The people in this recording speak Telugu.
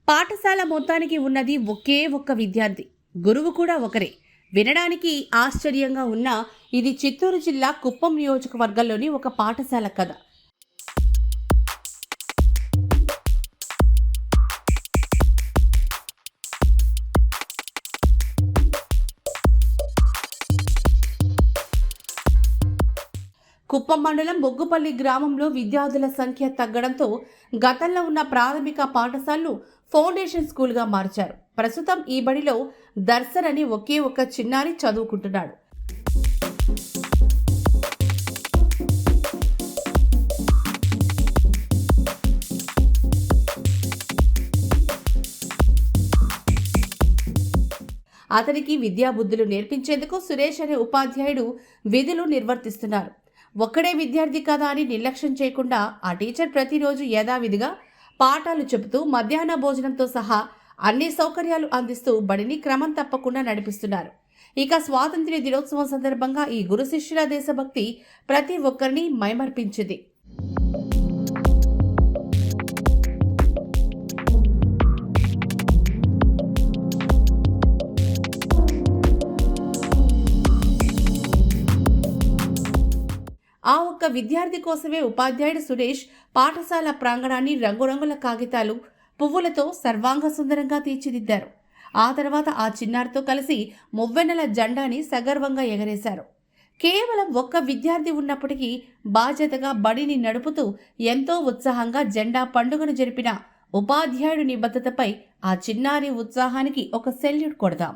పాఠశాల మొత్తానికి ఉన్నది ఒకే ఒక్క విద్యార్థి, గురువు కూడా ఒకరే. వినడానికి ఆశ్చర్యంగా ఉన్నా ఇది చిత్తూరు జిల్లా కుప్పం నియోజకవర్గంలోని ఒక పాఠశాల కథ. కుప్పం మండలం బొగ్గుపల్లి గ్రామంలో విద్యార్థుల సంఖ్య తగ్గడంతో గతంలో ఉన్న ప్రాథమిక పాఠశాలను ఫౌండేషన్ స్కూల్గా మార్చారు. ప్రస్తుతం ఈ బడిలో దర్శన్ అని ఒకే ఒక్క చిన్నారి చదువుకుంటున్నాడు. అతనికి విద్యాబుద్ధులు నేర్పించేందుకు సురేష్ అనే ఉపాధ్యాయుడు విధులు నిర్వర్తిస్తున్నారు. ఒక్కడే విద్యార్థి కదా అని నిర్లక్ష్యం చేయకుండా ఆ టీచర్ ప్రతిరోజు యథావిధిగా పాఠాలు చెబుతూ మధ్యాహ్న భోజనంతో సహా అన్ని సౌకర్యాలు అందిస్తూ బడిని క్రమం తప్పకుండా నడిపిస్తున్నారు. ఇక స్వాతంత్ర్య దినోత్సవం సందర్భంగా ఈ గురు శిష్యుల దేశభక్తి ప్రతి ఒక్కరిని మైమర్పించింది. ఆ ఒక్క విద్యార్థి కోసమే ఉపాధ్యాయుడు సురేష్ పాఠశాల ప్రాంగణాన్ని రంగురంగుల కాగితాలు, పువ్వులతో సర్వాంగ సుందరంగా తీర్చిదిద్దారు. ఆ తర్వాత ఆ చిన్నారితో కలిసి మువ్వెన్నెల జెండాని సగర్వంగా ఎగరేశారు. కేవలం ఒక్క విద్యార్థి ఉన్నప్పటికీ బాధ్యతగా బడిని నడుపుతూ ఎంతో ఉత్సాహంగా జెండా పండుగను జరిపిన ఉపాధ్యాయుడి నిబద్ధతపై ఆ చిన్నారి ఉత్సాహానికి ఒక సెల్యూట్ కొడదాం.